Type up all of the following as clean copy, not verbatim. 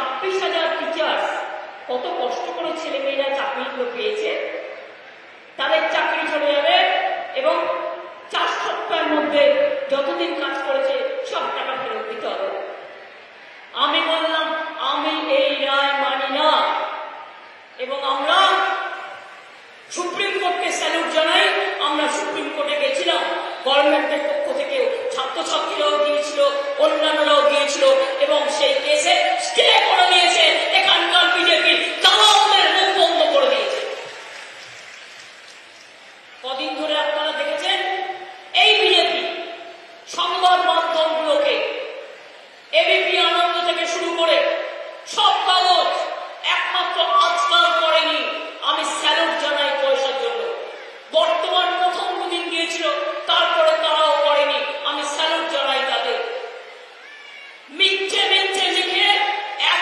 26,000 teachers কত কষ্ট করে ছেলেমেয়েরা চাকরিগুলো পেয়েছে, তাদের চাকরি চলে যাবে এবং 4 সপ্তাহের মধ্যে যতদিন কাজ করেছে সব টাকা ফেরত দিতে হবে। আমি বললাম আমি এই রায় মানি না এবং আমরা সুপ্রিম কোর্টকে স্যালুট জানাই। আমরা সুপ্রিম কোর্টে গেছিলাম, গভর্নমেন্টের পক্ষ থেকে ছাত্রছাত্রীরাও গিয়েছিল, অন্যান্যরাও গিয়েছিল এবং সেই কেসে স্টে করে দিয়েছে এখানকার বিজেপি, তারা আমাদের মুখ বন্ধ করে দিয়েছে। কদিন ধরে আপনারা দেখেছেন এই বিজেপি সংবাদ মাধ্যমগুলোকে, এবিপি আনন্দ থেকে শুরু করে সব কাগজ একমাত্র আজকাল করেনি, আমি স্যালুট জানাই পয়সার জন্য। বর্তমান প্রথম দুদিন গিয়েছিল, তারপরে তারাও করেনি, আমি স্যালুট জানাই তাদের। মিথ্যে মিথ্যে লিখে 1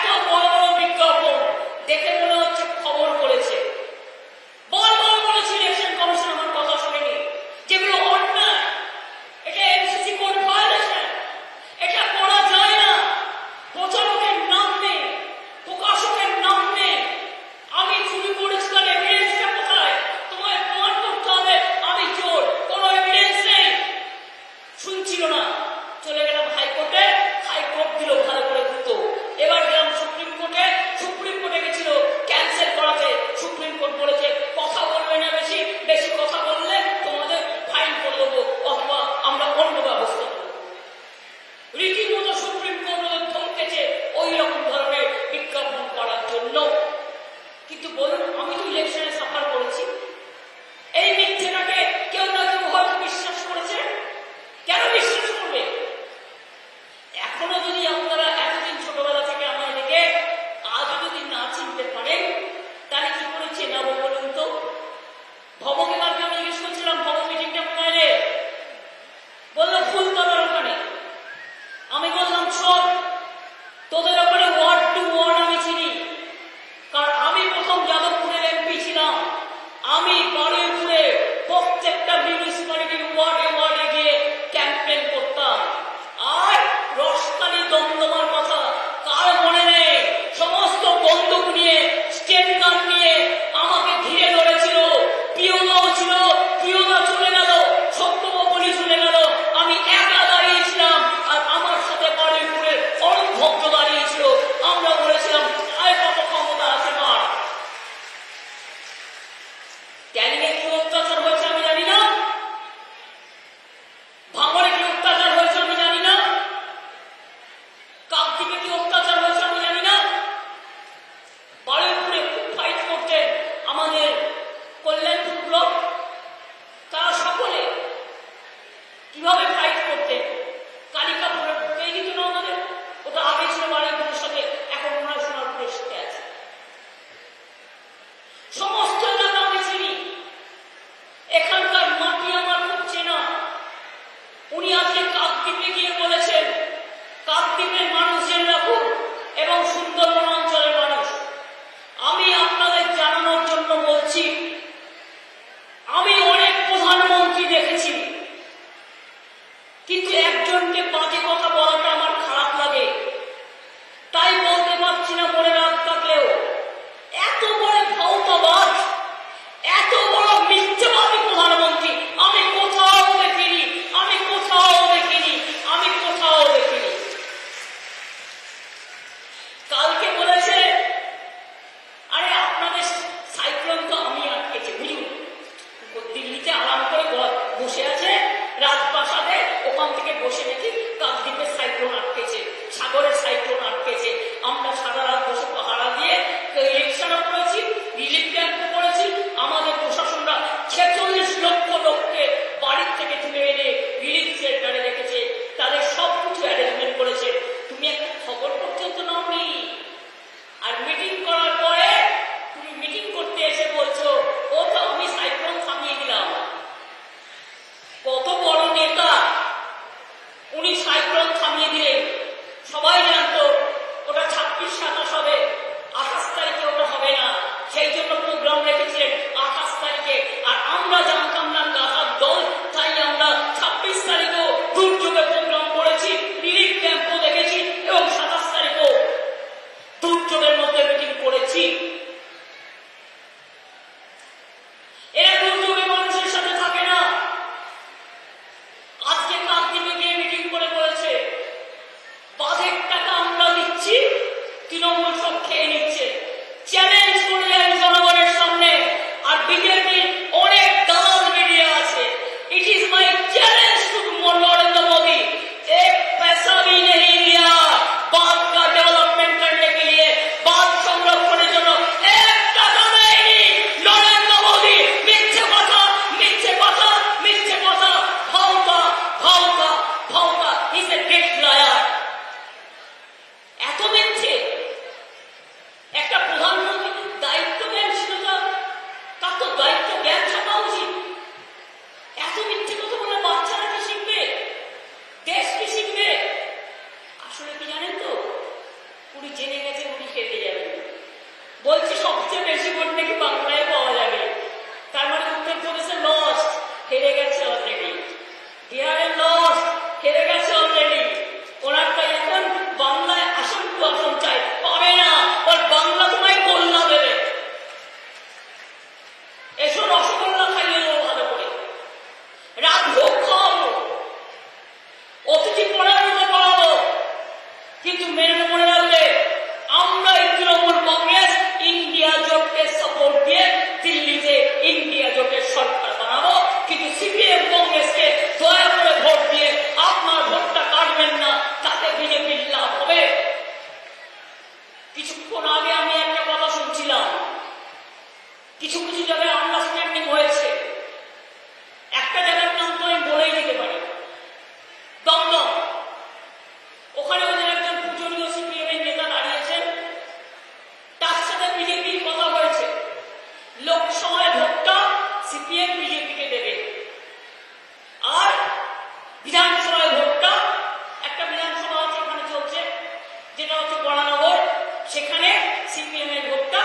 করেছি। এরা দুর্যোগে মানুষের সাথে থাকে না। আজকে কাকদ্বীপে গিয়ে মিটিং করে বলেছে বাঁধের টাকা আমরা দিচ্ছি, তৃণমূল সব খেয়ে নিচ্ছে। চ্যালেঞ্জ করলেন জনগণের সামনে। আর বিজেপির অনেক দালাল মিডিয়া আছে। It is my challenge to Narendra Modi, एक पैसा भी नहीं दिया बांध का डेवलपमेंट करने के लिए, बांध संरक्षण জন্য एक টাকা দেয়নি নরেন্দ্র মোদি। মিথ্যে কথা, মিথ্যে কথা, মিথ্যে কথা, ভাউতা ভাউতা ভাউতা, ইজ এ গ্রেট লায়ার। এত মিথ্যে। একটা প্রধানমন্ত্রী দায়িত্ব জ্ঞান ছিল না, তার তো দায়িত্ব জ্ঞান থাকা উচিত। এত মিথ্যে কথা বলে বাচ্চারা কি শিখবে? দেশ কি শিখবে? আসলে কি জানেন তো, উনি জেনে গেছে উনি হেরে যাবেন। বলছি সবচেয়ে বেশি ভোট নাকি বাংলায় পাওয়া যাবে। তার মানে উত্তরপ্রদেশে লস্ট, হেরে গেছে অলরেডি। বিহারে লস্ট, হেরে গেছে অলরেডি। ওনার তাই এখন বাংলায় আসন টু আসন চাই, পাবে না। ওর বাংলা তোমায় কল্যাণ দেবে। এসব রসগোল্লা খাইয়ে দেবো ভালো করে, রাত ভোগ খাওয়াবো, অতিথি পড়াতে পারাবো। কিন্তু মেনে মনে রাখবে, আমরা এই তৃণমূল কংগ্রেস ইন্ডিয়া জোটকে সাপোর্ট দিয়ে দিল্লিতে ইন্ডিয়া জোটের সরকার বানাবো। কিন্তু সিপিএম কংগ্রেসকে দয়া করে ভোট দিয়ে আপনার ভোটটা কাটবেন না, তাতে বিজেপির লাভ হবে। কিছুক্ষণ আগে আমি একটা কথা শুনছিলাম, কিছু কিছু জায়গায় আন্ডারস্ট্যান্ডিং হয়েছে। একটা জায়গার নাম তো আমি বলেই দিতে পারি, দমদম। ওখানে ওদের একজন পূজনীয় সিপিএম এর নেতা দাঁড়িয়েছেন, তার সাথে বিজেপির কথা হয়েছে। লোকসভায় ভোটটা সিপিএম বিজেপিকে দেবে, আর বিধানসভায় ভোটটা, একটা বিধানসভা আছে ওখানে চলছে, যেটা হচ্ছে বরানগর, সেখানে সিপিএম এর ভোটটা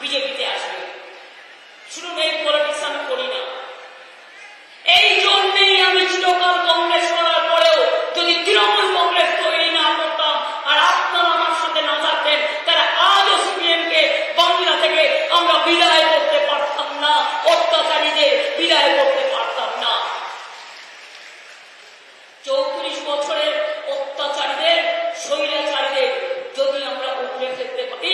বিজেপিতে আসবে। শুধু এই পলিটিক্স আমি করি না। এই জন্যেই আমি চিরকাল কংগ্রেস করার পরেও যদি তৃণমূল কংগ্রেস তৈরি না করতাম আর আপনারা আমার সাথে না থাকতেন, তারা আজও সিপিএম কে বাংলা থেকে আমরা বিদায় করতে পারতাম না, অত্যাচারীদের বিদায় করতে পারতাম না। 34 বছরের অত্যাচারীদের, স্বৈরাচারীদের যদি আমরা উপরে ফেলতে পারি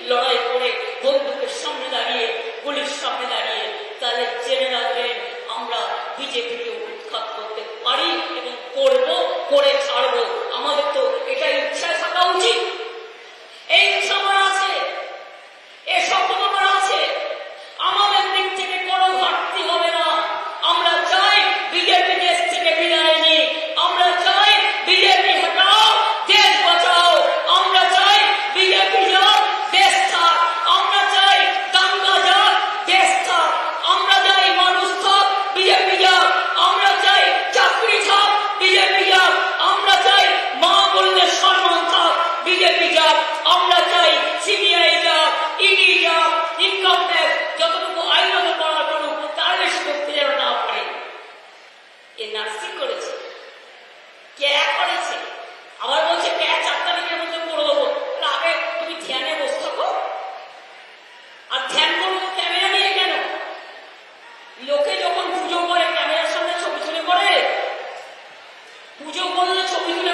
লড়াই করে, বন্দুকের সামনে দাঁড়িয়ে, পুলিশ সামনে দাঁড়িয়ে, তাহলে জেনে রাখবেন আমরা বিজেপিকে উৎখাত করতে পারি এবং করব, করে ছাড়বো। আমাদের তো এটা ইচ্ছায় থাকা উচিত। এই ইচ্ছা আমার আছে, এ স্বপ্ন আমার আছে। আমাদের দিক থেকে কোনো ঘাটতি হবে না। আমরা চাই বিজেপি দেশ থেকে বিদায় নিই। আমরা চাই বিজেপি হটাও, দেশ বাঁচাও। আমরা চাই বিজেপি যাক, দেশ থাক। আমরা চাই দাঙ্গা যাক, দেশ থাক। আমরা চাই মানুষ থাক, বিজেপি যাক। আমরা চাই চাকরি থাক, বিজেপি যাক। আমরা চাই মা বললে সম্মান থাক, বিজেপি যাক। আমরা চাই সিবিআই যাক, ইডি যাক, ইনকাম ট্যাক্স যতটুকু আইনত করা করুক, তার বেশি করতে যেন না পারে। এ নার্সিং করেছে, কে করেছে, আবার বলছে কে 4 তারিখের মধ্যে করে দেবো। আগে তুমি ধ্যানে বসে থাকো। আর ধ্যান করবো ক্যামেরা নিয়ে কেন? লোকে যখন পুজো করে ক্যামেরার সামনে ছবি তুলে করে, পুজো করলে ছবি তুলে